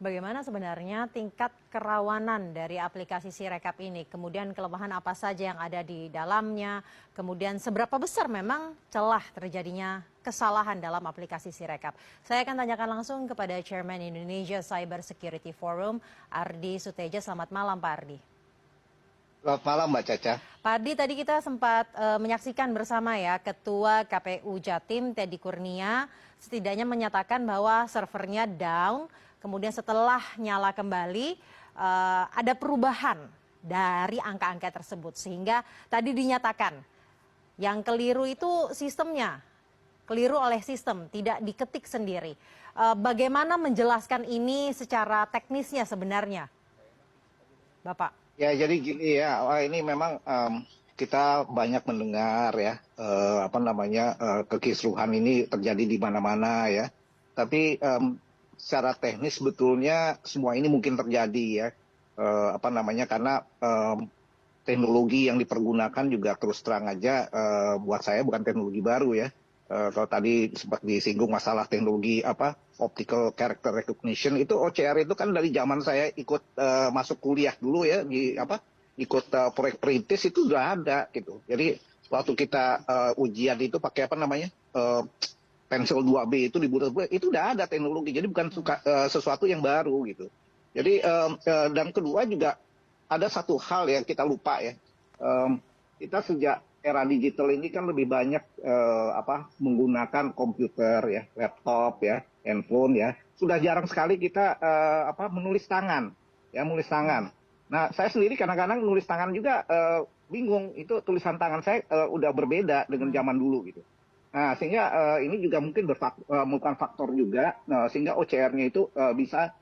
Bagaimana sebenarnya tingkat kerawanan dari aplikasi Sirekap ini? Kemudian kelemahan apa saja yang ada di dalamnya? Kemudian seberapa besar memang celah terjadinya kesalahan dalam aplikasi Sirekap? Saya akan tanyakan langsung kepada Chairman Indonesia Cyber Security Forum, Ardi Suteja. Selamat malam, Pak Ardi. Selamat malam Mbak Caca. Pak Ardi, tadi kita sempat menyaksikan bersama ya Ketua KPU Jatim Teddy Kurnia setidaknya menyatakan bahwa servernya down, kemudian setelah nyala kembali ada perubahan dari angka-angka tersebut sehingga tadi dinyatakan yang keliru itu sistemnya, keliru oleh sistem, tidak diketik sendiri. Bagaimana menjelaskan ini secara teknisnya sebenarnya, Bapak? Ya jadi gini ya, ini memang kita banyak mendengar ya kekisruhan ini terjadi di mana-mana ya. Tapi secara teknis sebetulnya semua ini mungkin terjadi ya. Karena teknologi yang dipergunakan juga terus terang aja buat saya bukan teknologi baru ya. Kalau tadi sempat disinggung masalah teknologi optical character recognition, itu OCR itu kan dari zaman saya ikut masuk kuliah dulu ya, ikut proyek perintis itu udah ada gitu. Jadi waktu kita ujian itu pakai pensil 2B itu di bulat-bulat, itu udah ada teknologi. Jadi bukan sesuatu yang baru gitu. Jadi dan kedua juga ada satu hal yang kita lupa ya. Kita sejak era digital ini kan lebih banyak menggunakan komputer ya, laptop ya, handphone ya. Sudah jarang sekali kita menulis tangan, ya menulis tangan. Nah, saya sendiri kadang-kadang nulis tangan juga bingung, itu tulisan tangan saya udah berbeda dengan zaman dulu gitu. Nah, sehingga ini juga mungkin merupakan faktor juga, sehingga OCR-nya itu bisa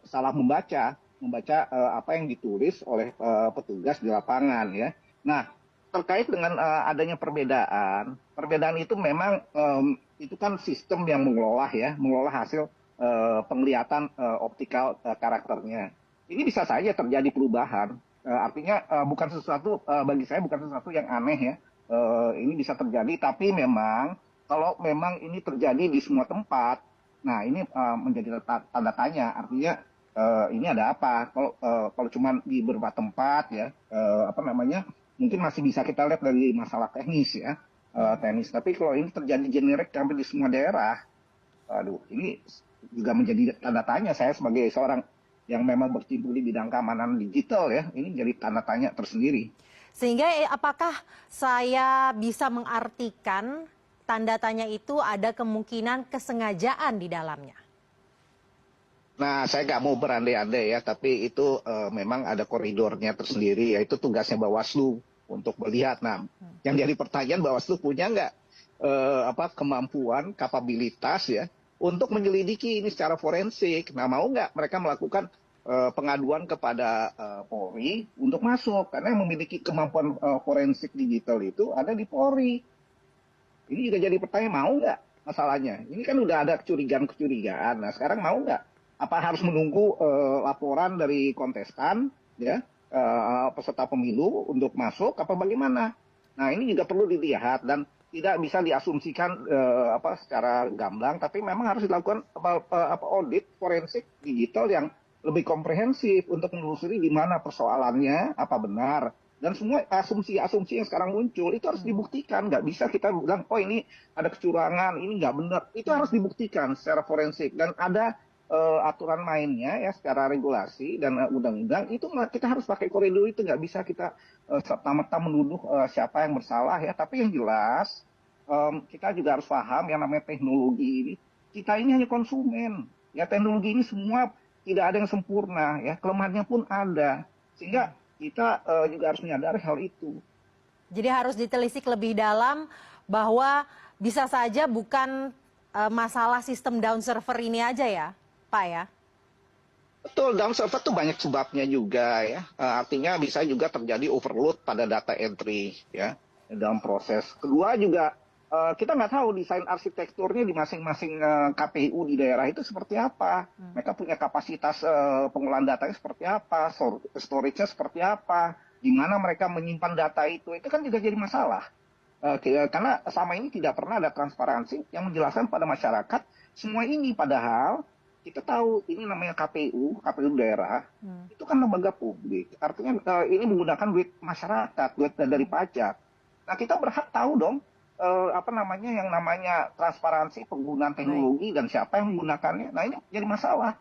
salah membaca apa yang ditulis oleh petugas di lapangan ya. Nah, terkait dengan adanya perbedaan itu memang itu kan sistem yang mengelola hasil penglihatan optikal karakternya. Ini bisa saja terjadi perubahan, artinya bukan sesuatu bagi saya bukan sesuatu yang aneh ya. Ini bisa terjadi, tapi memang kalau memang ini terjadi di semua tempat, nah ini menjadi tanda tanya, artinya ini ada apa? Kalau cuma di beberapa tempat ya, mungkin masih bisa kita lihat dari masalah teknis ya, teknis. Tapi kalau ini terjadi generik hampir di semua daerah, aduh, ini juga menjadi tanda tanya. Saya sebagai seorang yang memang berkecimpung di bidang keamanan digital ya, ini jadi tanda tanya tersendiri. Sehingga apakah saya bisa mengartikan tanda tanya itu ada kemungkinan kesengajaan di dalamnya? Nah, saya nggak mau berandai-andai ya, tapi itu memang ada koridornya tersendiri, yaitu tugasnya Bawaslu untuk melihat. Nah, yang jadi pertanyaan, Bawaslu punya nggak kemampuan, kapabilitas ya, untuk menyelidiki ini secara forensik. Nah, mau nggak mereka melakukan pengaduan kepada Polri untuk masuk, karena yang memiliki kemampuan forensik digital itu ada di Polri. Ini juga jadi pertanyaan, mau nggak masalahnya? Ini kan udah ada kecurigaan-kecurigaan. Nah, sekarang mau nggak? Apa harus menunggu laporan dari kontestan, ya, peserta pemilu untuk masuk, apa bagaimana? Nah, ini juga perlu dilihat dan tidak bisa diasumsikan secara gamblang, tapi memang harus dilakukan audit forensik digital yang lebih komprehensif untuk menelusuri di mana persoalannya, apa benar. Dan semua asumsi-asumsi yang sekarang muncul itu harus dibuktikan. Nggak bisa kita bilang, oh ini ada kecurangan, ini nggak benar. Itu harus dibuktikan secara forensik. Dan ada aturan mainnya ya secara regulasi dan undang-undang, itu kita harus pakai koridor itu. Nggak bisa kita serta-merta menuduh siapa yang bersalah ya. Tapi yang jelas kita juga harus paham yang namanya teknologi ini. Kita ini hanya konsumen. Ya, teknologi ini semua tidak ada yang sempurna ya, kelemahannya pun ada. Sehingga kita juga harus menyadari hal itu. Jadi harus ditelisik lebih dalam bahwa bisa saja bukan masalah sistem down server ini aja ya, Pak ya? Betul, down server tuh banyak sebabnya juga ya. Artinya bisa juga terjadi overload pada data entry ya dalam proses. Kedua juga kita nggak tahu desain arsitekturnya di masing-masing KPU di daerah itu seperti apa. Mereka punya kapasitas pengolahan datanya seperti apa, storage-nya seperti apa, di mana mereka menyimpan data itu kan juga jadi masalah. Karena selama ini tidak pernah ada transparansi yang menjelaskan pada masyarakat semua ini, padahal kita tahu ini namanya KPU daerah, itu kan lembaga publik. Artinya ini menggunakan duit masyarakat, duit dari pajak. Nah, kita berhak tahu dong apa namanya yang namanya transparansi penggunaan teknologi dan siapa yang menggunakannya. Nah, ini jadi masalah.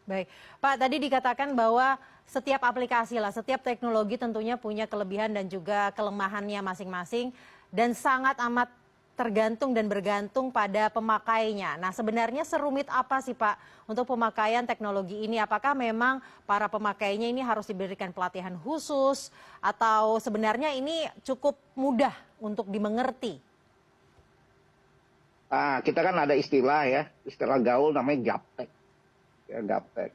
Baik, Pak, tadi dikatakan bahwa setiap aplikasi lah, setiap teknologi tentunya punya kelebihan dan juga kelemahannya masing-masing dan sangat amat tergantung dan bergantung pada pemakainya. Nah, sebenarnya serumit apa sih, Pak, untuk pemakaian teknologi ini? Apakah memang para pemakainya ini harus diberikan pelatihan khusus atau sebenarnya ini cukup mudah untuk dimengerti? Kita kan ada istilah gaul namanya gaptek. Ya, gaptek.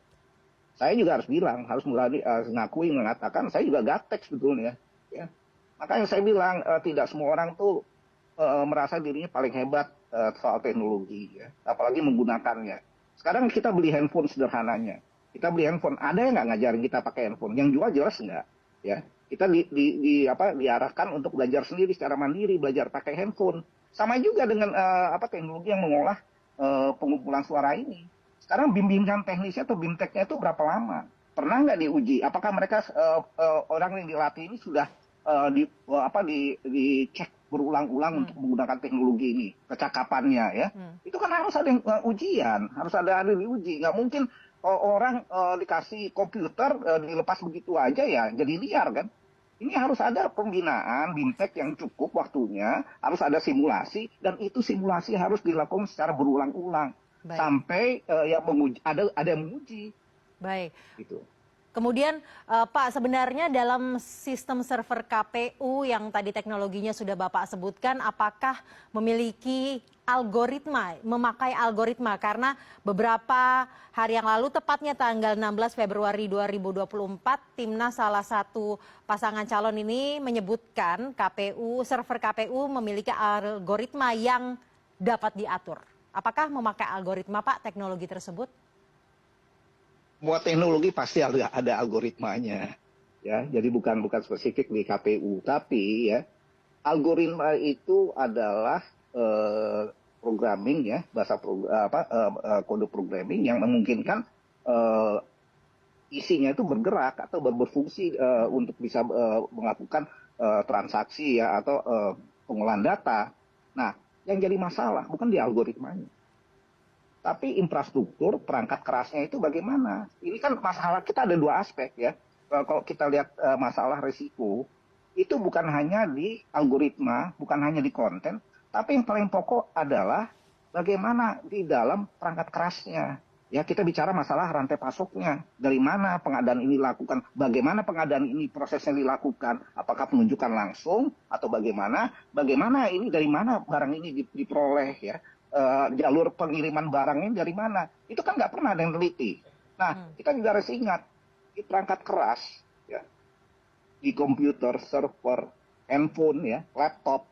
Saya juga harus bilang, harus mulai mengatakan saya juga gaptek sebetulnya. Ya. Makanya saya bilang tidak semua orang tuh merasa dirinya paling hebat soal teknologi, ya. Apalagi menggunakannya. Sekarang kita beli handphone sederhananya. Kita beli handphone, ada yang nggak ngajarin kita pakai handphone? Yang jual jelas nggak. Ya. Kita diarahkan untuk belajar sendiri secara mandiri, belajar pakai handphone. Sama juga dengan teknologi yang mengolah pengumpulan suara ini. Sekarang bimbingan teknisnya atau BIMTEK-nya itu berapa lama? Pernah nggak diuji? Apakah mereka orang yang dilatih ini sudah dicek berulang-ulang untuk menggunakan teknologi ini, kecakapannya ya? Itu kan harus ada yang ujian, harus ada diuji. Nggak mungkin orang dikasih komputer dilepas begitu aja ya, jadi liar kan? Ini harus ada pembinaan BIMTEK yang cukup waktunya, harus ada simulasi dan itu simulasi harus dilakukan secara berulang-ulang. Baik. Sampai ada yang menguji. Baik. Gitu. Kemudian Pak, sebenarnya dalam sistem server KPU yang tadi teknologinya sudah Bapak sebutkan, apakah memiliki algoritma, memakai algoritma? Karena beberapa hari yang lalu, tepatnya tanggal 16 Februari 2024, Timnas salah satu pasangan calon ini menyebutkan server KPU memiliki algoritma yang dapat diatur. Apakah memakai algoritma, Pak, teknologi tersebut? Semua teknologi pasti ada algoritmanya, ya. Jadi bukan spesifik di KPU, tapi ya algoritma itu adalah programming, ya, kode programming yang memungkinkan isinya itu bergerak atau berfungsi untuk bisa melakukan transaksi, ya, atau pengolahan data. Nah, yang jadi masalah bukan di algoritmanya, tapi infrastruktur perangkat kerasnya itu bagaimana. Ini kan masalah kita ada dua aspek, ya. Kalau kita lihat masalah risiko, itu bukan hanya di algoritma, bukan hanya di konten, tapi yang paling pokok adalah bagaimana di dalam perangkat kerasnya. Ya, kita bicara masalah rantai pasoknya. Dari mana pengadaan ini dilakukan, bagaimana pengadaan ini prosesnya dilakukan, apakah penunjukan langsung atau bagaimana ini dari mana barang ini diperoleh, ya. Jalur pengiriman barang ini dari mana? Itu kan nggak pernah ada yang teliti. Nah, kita juga harus ingat di perangkat keras, ya, di komputer, server, handphone, ya, laptop,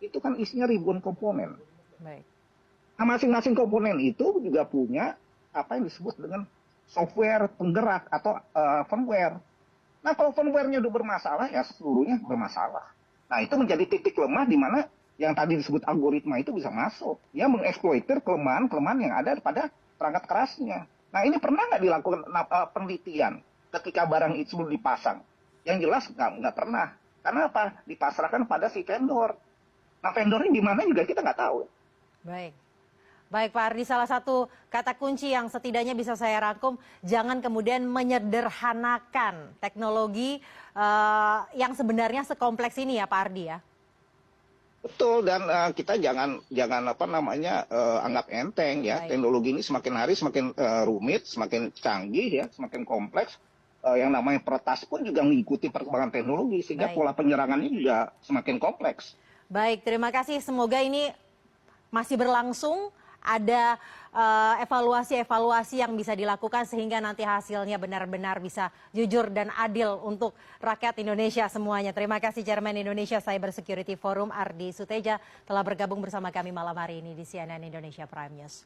itu kan isinya ribuan komponen. Baik. Nah, masing-masing komponen itu juga punya apa yang disebut dengan software penggerak atau firmware. Nah, kalau firmware-nya udah bermasalah, ya seluruhnya bermasalah. Nah, itu menjadi titik lemah di mana yang tadi disebut algoritma itu bisa masuk. Dia mengeksploitir kelemahan-kelemahan yang ada pada perangkat kerasnya. Nah, ini pernah nggak dilakukan penelitian ketika barang itu sebelum dipasang? Yang jelas nggak pernah. Karena apa? Dipasrahkan pada si vendor. Nah, vendornya di mana juga kita nggak tahu. Baik. Baik Pak Ardi, salah satu kata kunci yang setidaknya bisa saya rangkum, jangan kemudian menyederhanakan teknologi yang sebenarnya sekompleks ini ya Pak Ardi, ya. Betul, dan kita jangan anggap enteng, ya. Baik. Teknologi ini semakin hari semakin rumit, semakin canggih, ya, semakin kompleks. Yang namanya peretas pun juga mengikuti perkembangan teknologi sehingga pola penyerangannya juga semakin kompleks. Baik, terima kasih. Semoga ini masih berlangsung. Ada evaluasi-evaluasi yang bisa dilakukan sehingga nanti hasilnya benar-benar bisa jujur dan adil untuk rakyat Indonesia semuanya. Terima kasih Chairman Indonesia Cyber Security Forum Ardi Suteja telah bergabung bersama kami malam hari ini di CNN Indonesia Prime News.